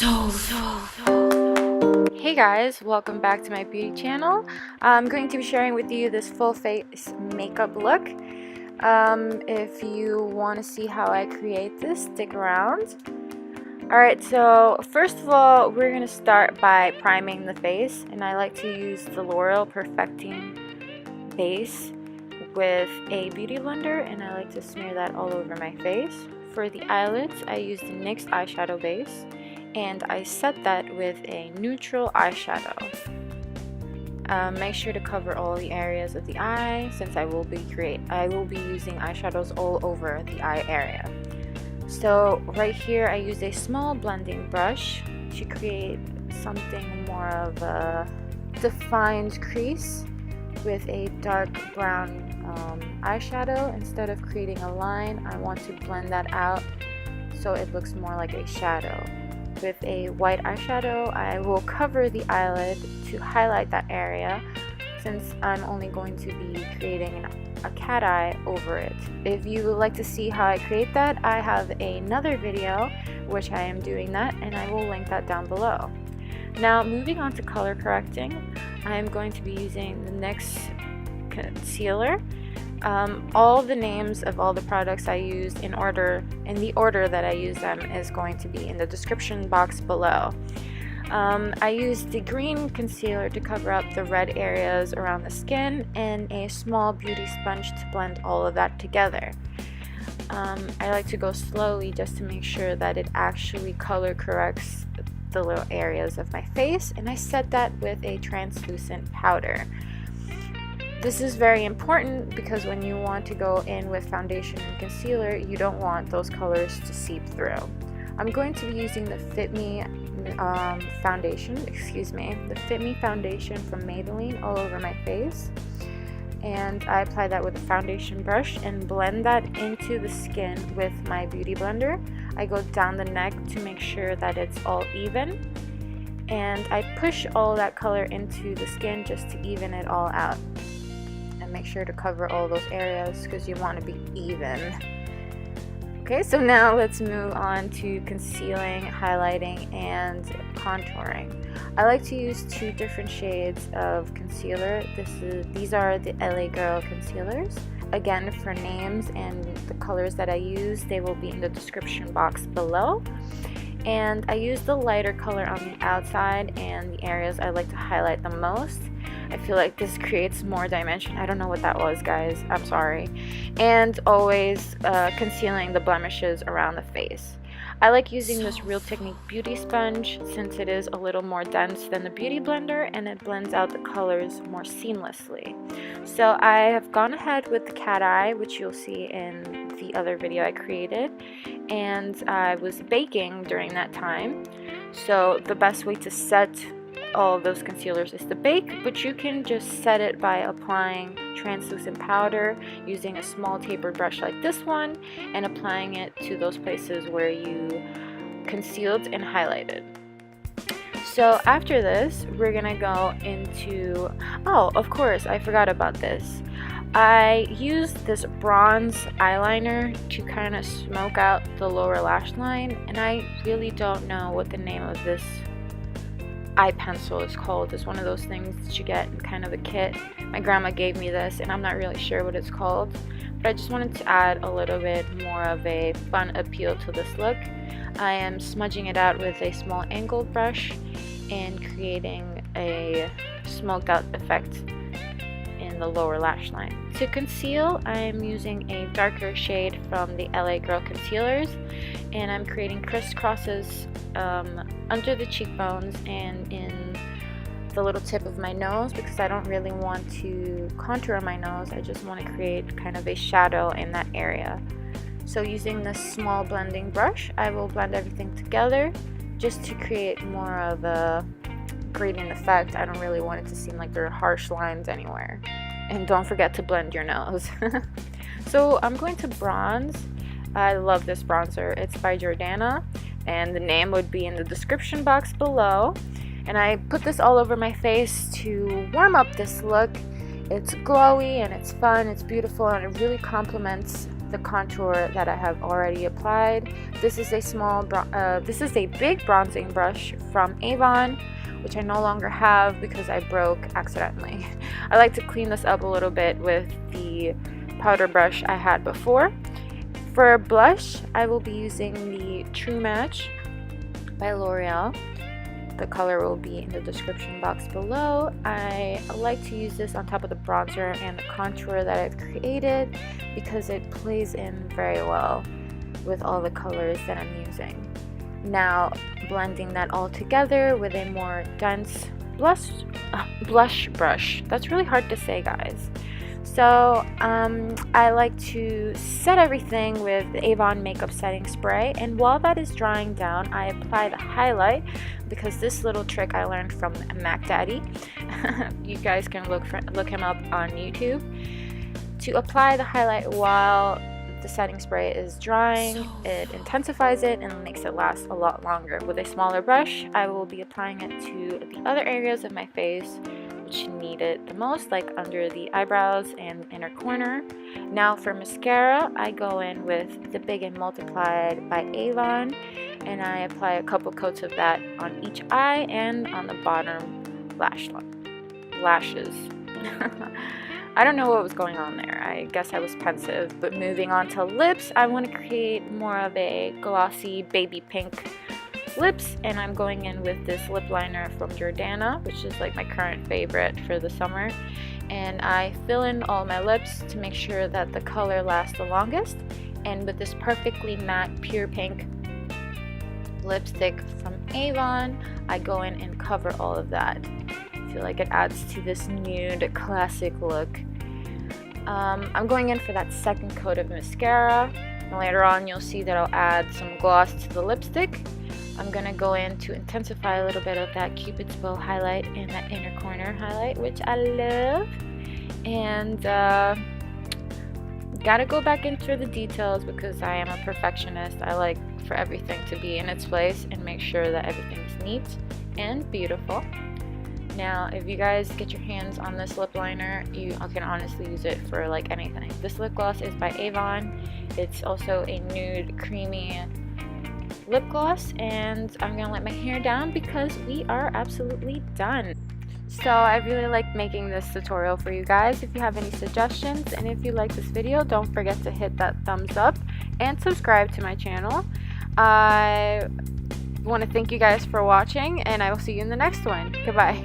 Hey guys, welcome back to my beauty channel. I'm going to be sharing with you this full face makeup look. If you want to see how I create this, stick around. Alright, so first of all, we're going to start by priming the face, and I like to use the L'Oreal Perfecting base with a beauty blender, and I like to smear that all over my face. For the eyelids, I use the NYX eyeshadow base, and I set that with a neutral eyeshadow. Make sure to cover all the areas of the eye, since I will be using eyeshadows all over the eye area. So right here I use a small blending brush to create something more of a defined crease with a dark brown eyeshadow. Instead of creating a line, I want to blend that out so it looks more like a shadow. With a white eyeshadow, I will cover the eyelid to highlight that area, since I'm only going to be creating a cat eye over it. If you would like to see how I create that, I have another video which I am doing that, and I will link that down below. Now moving on to color correcting, I am going to be using the NYX concealer. All the names of all the products I used in the order that I use them is going to be in the description box below. I used the green concealer to cover up the red areas around the skin, and a small beauty sponge to blend all of that together. I like to go slowly just to make sure that it actually color corrects the little areas of my face, and I set that with a translucent powder. This is very important because when you want to go in with foundation and concealer, you don't want those colors to seep through. I'm going to be using the Fit Me foundation from Maybelline all over my face, and I apply that with a foundation brush and blend that into the skin with my beauty blender. I go down the neck to make sure that it's all even, and I push all that color into the skin just to even it all out. Make sure to cover all those areas because you want to be even. Okay, so now let's move on to concealing, highlighting, and contouring. I like to use two different shades of concealer. These are the LA Girl concealers. Again, for names and the colors that I use, they will be in the description box below. And I use the lighter color on the outside and the areas I like to highlight the most. I feel like this creates more dimension. I don't know what that was, guys. I'm sorry. And always concealing the blemishes around the face. I like using this Real Technique beauty sponge since it is a little more dense than the beauty blender, and it blends out the colors more seamlessly. So I have gone ahead with the cat eye, which you'll see in the other video I created, and I was baking during that time. So the best way to set all of those concealers is to bake, but you can just set it by applying translucent powder using a small tapered brush like this one and applying it to those places where you concealed and highlighted. So after this, we're gonna go into, oh, of course, I forgot about this. I used this bronze eyeliner to kind of smoke out the lower lash line, and I really don't know what the name of this eye pencil is called. It's one of those things that you get in kind of a kit. My grandma gave me this, and I'm not really sure what it's called, but I just wanted to add a little bit more of a fun appeal to this look. I am smudging it out with a small angled brush and creating a smoked out effect in the lower lash line. To conceal, I am using a darker shade from the LA Girl concealers, and I'm creating crisscrosses under the cheekbones and in the little tip of my nose, because I don't really want to contour my nose. I just want to create kind of a shadow in that area. So using this small blending brush, I will blend everything together just to create more of a gradient effect. I don't really want it to seem like there are harsh lines anywhere. And don't forget to blend your nose. So I'm going to bronze. I love this bronzer. It's by Jordana, and the name would be in the description box below. And I put this all over my face to warm up this look. It's glowy and it's fun, it's beautiful, and it really complements the contour that I have already applied. This is a big bronzing brush from Avon, which I no longer have because I broke accidentally. I like to clean this up a little bit with the powder brush I had before. For blush, I will be using the True Match by L'Oreal. The color will be in the description box below. I like to use this on top of the bronzer and the contour that I've created because it plays in very well with all the colors that I'm using. Now, blending that all together with a more dense blush brush. That's really hard to say, guys. So I like to set everything with the Avon makeup setting spray, and while that is drying down, I apply the highlight because this little trick I learned from MATTE+PORELESS. You guys can look him up on YouTube. To apply the highlight while the setting spray is drying, it intensifies it and makes it last a lot longer. With a smaller brush, I will be applying it to the other areas of my face which need it the most, like under the eyebrows and inner corner. Now for mascara, I go in with the Big and Multiplied by Avon, and I apply a couple coats of that on each eye and on the bottom lashes. I don't know what was going on there. I guess I was pensive. But moving on to lips, I want to create more of a glossy baby pink lips, and I'm going in with this lip liner from Jordana, which is like my current favorite for the summer. And I fill in all my lips to make sure that the color lasts the longest. And with this perfectly matte pure pink lipstick from Avon, I go in and cover all of that. I feel like it adds to this nude classic look. I'm going in for that second coat of mascara, and later on you'll see that I'll add some gloss to the lipstick. I'm gonna go in to intensify a little bit of that Cupid's bow highlight and that inner corner highlight, which I love. And gotta go back into the details because I am a perfectionist. I like for everything to be in its place and make sure that everything's neat and beautiful. Now, if you guys get your hands on this lip liner, you can honestly use it for like anything. This lip gloss is by Avon. It's also a nude creamy lip gloss, and I'm gonna let my hair down because we are absolutely done. So I really like making this tutorial for you guys. If you have any suggestions and if you like this video, don't forget to hit that thumbs up and subscribe to my channel. I want to thank you guys for watching, and I will see you in the next one. Goodbye.